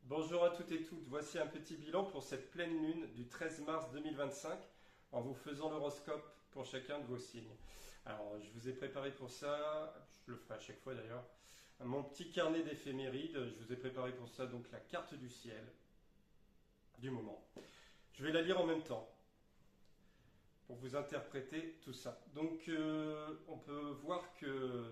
Bonjour à toutes et toutes, voici un petit bilan pour cette pleine lune du 13 mars 2025 en vous faisant l'horoscope pour chacun de vos signes. Alors je vous ai préparé pour ça, je le ferai à chaque fois d'ailleurs, mon petit carnet d'éphémérides, je vous ai préparé pour ça donc la carte du ciel du moment. Je vais la lire en même temps pour vous interpréter tout ça. Donc on peut voir que,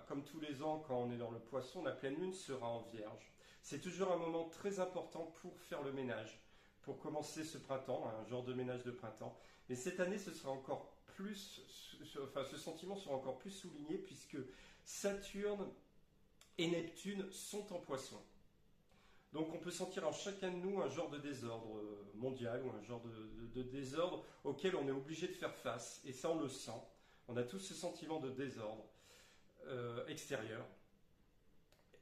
comme tous les ans quand on est dans le poisson, la pleine lune sera en vierge. C'est toujours un moment très important pour faire le ménage, pour commencer ce printemps, un genre de ménage de printemps. Mais cette année, ce sera encore plus, ce sentiment sera encore plus souligné puisque Saturne et Neptune sont en poisson. Donc on peut sentir en chacun de nous un genre de désordre mondial ou un genre de désordre auquel on est obligé de faire face. Et ça on le sent. On a tous ce sentiment de désordre extérieur.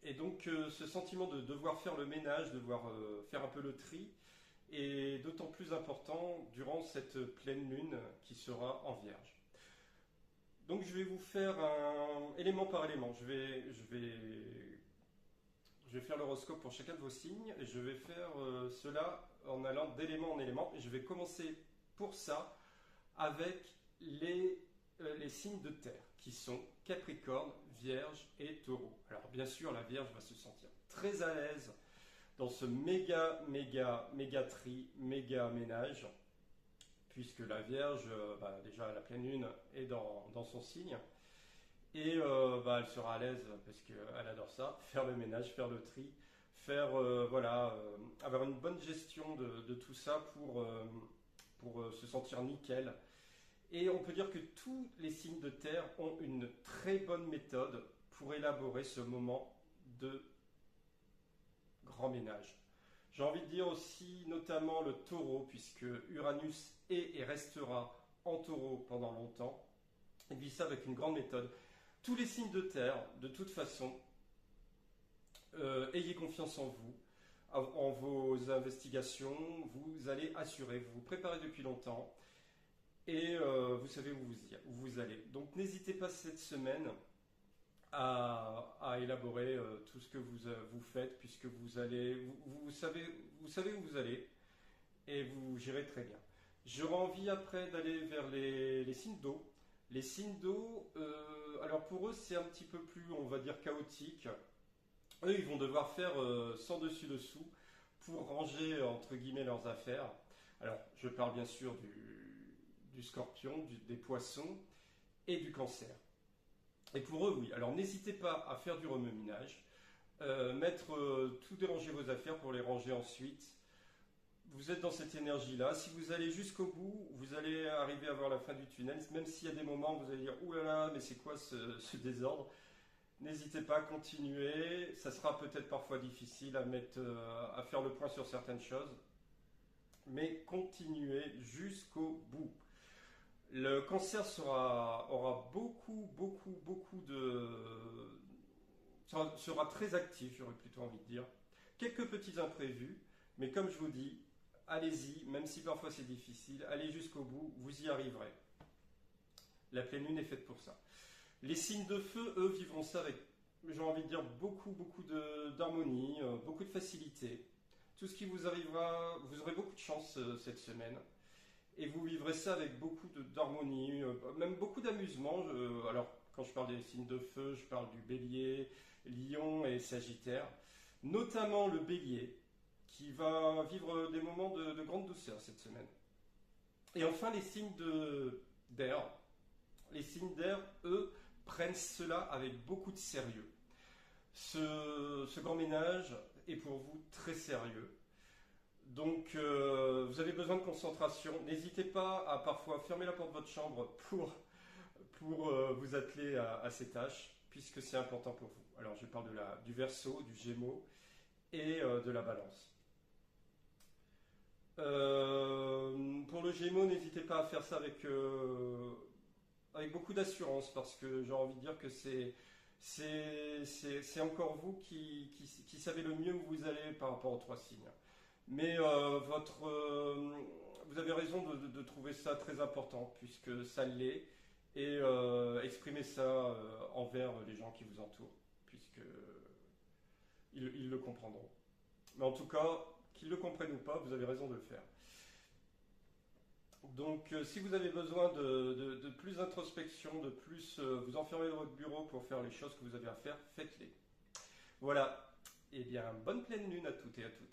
Et donc ce sentiment de devoir faire le ménage, devoir faire un peu le tri, est d'autant plus important durant cette pleine lune qui sera en vierge. Donc je vais vous faire un élément par élément. Je vais faire l'horoscope pour chacun de vos signes et je vais faire cela en allant d'élément en élément. Et je vais commencer pour ça avec les signes de terre qui sont Capricorne, Vierge et Taureau. Alors bien sûr, la Vierge va se sentir très à l'aise dans ce méga tri, méga ménage, puisque la Vierge, déjà à la pleine lune, est dans son signe. Et elle sera à l'aise parce qu'elle adore ça, faire le ménage, faire le tri, faire avoir une bonne gestion de tout ça pour se sentir nickel. Et on peut dire que tous les signes de terre ont une très bonne méthode pour élaborer ce moment de grand ménage. J'ai envie de dire aussi notamment le taureau, puisque Uranus est et restera en taureau pendant longtemps. Il vit ça avec une grande méthode. Tous les signes de terre, de toute façon, ayez confiance en vous, en vos investigations, vous allez assurer, vous vous préparez depuis longtemps et vous savez où vous allez. Donc n'hésitez pas cette semaine à élaborer tout ce que vous faites, puisque vous savez où vous allez et vous gérez très bien. J'aurais envie après d'aller vers les signes d'eau. Les signes d'eau, alors pour eux c'est un petit peu plus, on va dire, chaotique. Eux ils vont devoir faire sans dessus-dessous pour ranger entre guillemets leurs affaires. Alors je parle bien sûr du scorpion, des poissons et du cancer. Et pour eux oui, alors n'hésitez pas à faire du remue-ménage, tout déranger vos affaires pour les ranger ensuite. Vous êtes dans cette énergie-là. Si vous allez jusqu'au bout, vous allez arriver à voir la fin du tunnel. Même s'il y a des moments où vous allez dire « Ouh là là, mais c'est quoi ce désordre ?» N'hésitez pas à continuer. Ça sera peut-être parfois difficile à faire le point sur certaines choses. Mais continuez jusqu'au bout. Le cancer aura sera très actif, j'aurais plutôt envie de dire. Quelques petits imprévus, mais comme je vous dis, allez-y, même si parfois c'est difficile, allez jusqu'au bout, vous y arriverez. La pleine lune est faite pour ça. Les signes de feu, eux, vivront ça avec, j'ai envie de dire, beaucoup d'harmonie, beaucoup de facilité. Tout ce qui vous arrivera, vous aurez beaucoup de chance cette semaine. Et vous vivrez ça avec beaucoup d'harmonie, même beaucoup d'amusement. Alors, quand je parle des signes de feu, je parle du bélier, lion et sagittaire. Notamment le bélier, qui va vivre des moments de grande douceur cette semaine. Et enfin, les signes d'air. Les signes d'air, eux, prennent cela avec beaucoup de sérieux. Ce grand ménage est pour vous très sérieux. Donc, vous avez besoin de concentration. N'hésitez pas à parfois fermer la porte de votre chambre pour vous atteler à ces tâches, puisque c'est important pour vous. Alors, je parle du Verseau, du Gémeaux et de la Balance. Pour le Gémeaux, n'hésitez pas à faire ça avec beaucoup d'assurance, parce que j'ai envie de dire que c'est encore vous qui savez le mieux où vous allez par rapport aux trois signes. Mais vous avez raison de trouver ça très important, puisque ça l'est, et exprimez ça envers les gens qui vous entourent, puisque ils le comprendront. Mais en tout cas, qu'ils le comprennent ou pas, vous avez raison de le faire. Donc, si vous avez besoin de plus d'introspection, de plus vous enfermer dans votre bureau pour faire les choses que vous avez à faire, faites-les. Voilà. Eh bien, bonne pleine lune à toutes et à toutes.